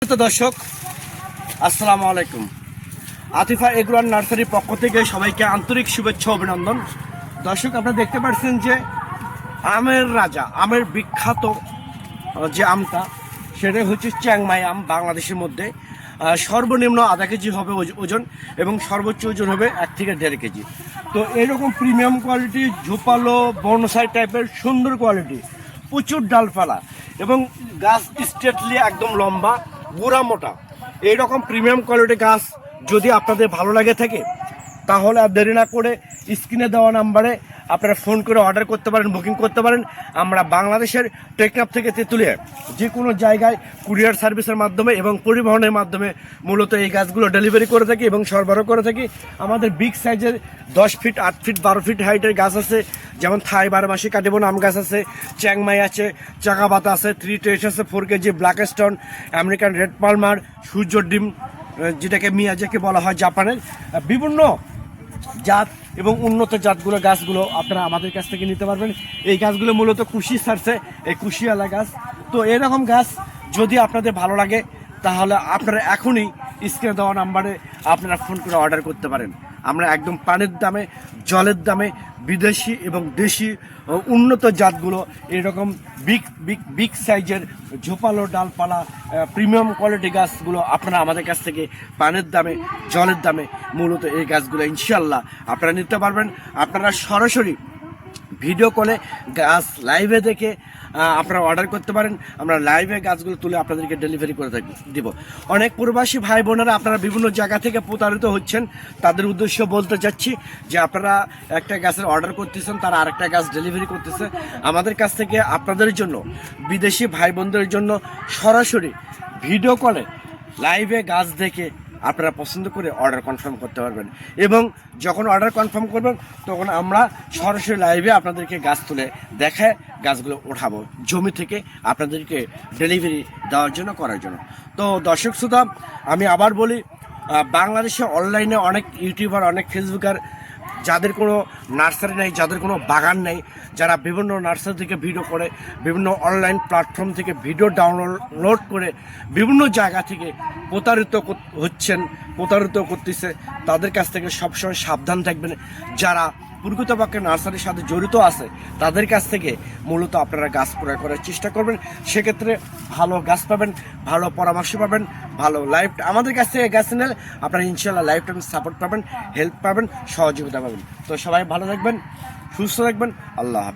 দর্শক আসসালামু আলাইকুম। আতিফা এগ্রোয়ার নার্সারির পক্ষ থেকে সবাইকে আন্তরিক শুভেচ্ছা অভিনন্দন। দর্শক, আপনারা দেখতে পাচ্ছেন যে আমের রাজা, আমের বিখ্যাত যে আমটা সেটা হচ্ছে চ্যাংমাই আম। বাংলাদেশের মধ্যে সর্বনিম্ন আধা কেজি হবে ওজন এবং সর্বোচ্চ ওজন হবে 1 থেকে 1.5 কেজি। তো এরকম প্রিমিয়াম কোয়ালিটি, ঝোপালো বনসাই টাইপের সুন্দর কোয়ালিটি, প্রচুর ডালপালা এবং গাছ স্ট্রেটলি একদম লম্বা, গোড়া মোটা, এইরকম প্রিমিয়াম কোয়ালিটি গাছ যদি আপনাদের ভালো লাগে থাকে তাহলে আর দেরি না করে স্ক্রিনে দেওয়া নাম্বারে আপনারা ফোন করে অর্ডার করতে পারেন, বুকিং করতে পারেন। আমরা বাংলাদেশের টেকনাফ থেকে তেঁতুলিয়া যে কোনো জায়গায় কুরিয়ার সার্ভিসের মাধ্যমে এবং পরিবহনের মাধ্যমে মূলত এই গাছগুলো ডেলিভারি করে থাকি এবং সরবরাহ করে থাকি। আমাদের বিগ সাইজের 10 ফিট, 8 ফিট, 12 ফিট হাইটের গাছ আছে, যেমন থাই 12 মাসি কাটিবন আম গাছ আছে, চ্যাংমাই আছে, চাকাপাতা আছে, 3 টেস্ট আছে, 4 kg black stone, American red Palmer, সূর্য ডিম যেটাকে মিয়াজাকি বলা হয়, জাপানের বিভিন্ন জাত এবং উন্নত জাতগুলো গাছগুলো আপনারা আমাদের কাছ থেকে নিতে পারবেন। এই গাছগুলো মূলত কুশি ছাড়ছে, এই কুশিওয়ালা গাছ। তো এরকম গাছ যদি আপনাদের ভালো লাগে তাহলে আপনারা এখনই স্ক্রিনে দেওয়া নাম্বারে আপনারা ফোন করে অর্ডার করতে পারেন। আমরা একদম পানির দামে, জলের দামে বিদেশি এবং দেশি উন্নত জাতগুলো, এরকম বিগ সাইজের ঝোপালো ডালপালা প্রিমিয়াম কোয়ালিটি গাছগুলো আপনারা আমাদের কাছ থেকে পানির দামে, জলের দামে মূলত এই গাছগুলো ইনশাল্লাহ আপনারা নিতে পারবেন। আপনারা সরাসরি ভিডিও কলে গাছ লাইভে দেখে আপনারা অর্ডার করতে পারেন। আমরা লাইভে গাছগুলো তুলে আপনাদেরকে ডেলিভারি করে দিব। অনেক প্রবাসী ভাই বোনেরা আপনারা বিভিন্ন জায়গা থেকে প্রতারিত হচ্ছেন, তাদের উদ্দেশ্য বলতে চাচ্ছি যে আপনারা একটা গাছের অর্ডার করতেছেন, তারা আরেকটা গাছ ডেলিভারি করতেছে। আমাদের কাছ থেকে আপনাদের জন্য, বিদেশি ভাই বোনদের জন্য সরাসরি ভিডিও কলে লাইভে গাছ দেখে আপনারা পছন্দ করে অর্ডার কনফার্ম করতে পারবেন এবং যখন অর্ডার কনফার্ম করবেন তখন আমরা সরাসরি লাইভে আপনাদেরকে গাছ তুলে দেখায় গাছগুলো ওঠাবো জমি থেকে আপনাদেরকে ডেলিভারি দেওয়ার জন্য, করার জন্য। তো দর্শক শ্রোতা, আমি আবার বলি, বাংলাদেশে অনলাইনে অনেক ইউটিউবার, অনেক ফেসবুকার যাদের কোনো নার্সারি নেই, যাদের কোনো বাগান নেই, যারা বিভিন্ন নার্সারি থেকে ভিডিও করে, বিভিন্ন অনলাইন প্ল্যাটফর্ম থেকে ভিডিও ডাউনলোড করে বিভিন্ন জায়গা থেকে প্রতারিত করতেছে, তাদের কাছ থেকে সবসময় সাবধান থাকবেন। যারা প্রকৃতপক্ষে নার্সারির সাথে জড়িত আছে তাদের কাছ থেকে মূলত আপনারা গাছ ক্রয় করার চেষ্টা করবেন। সেক্ষেত্রে ভালো গাছ পাবেন, ভালো পরামর্শ পাবেন, ভালো লাইফ আমাদের কাছ থেকে গাছ নিলে আপনারা ইনশাল্লাহ লাইফ টাইম সাপোর্ট পাবেন, হেল্প পাবেন, সহযোগিতা পাবেন। তো সবাই ভালো থাকবেন, সুস্থ থাকবেন। আল্লাহ হাফেজ।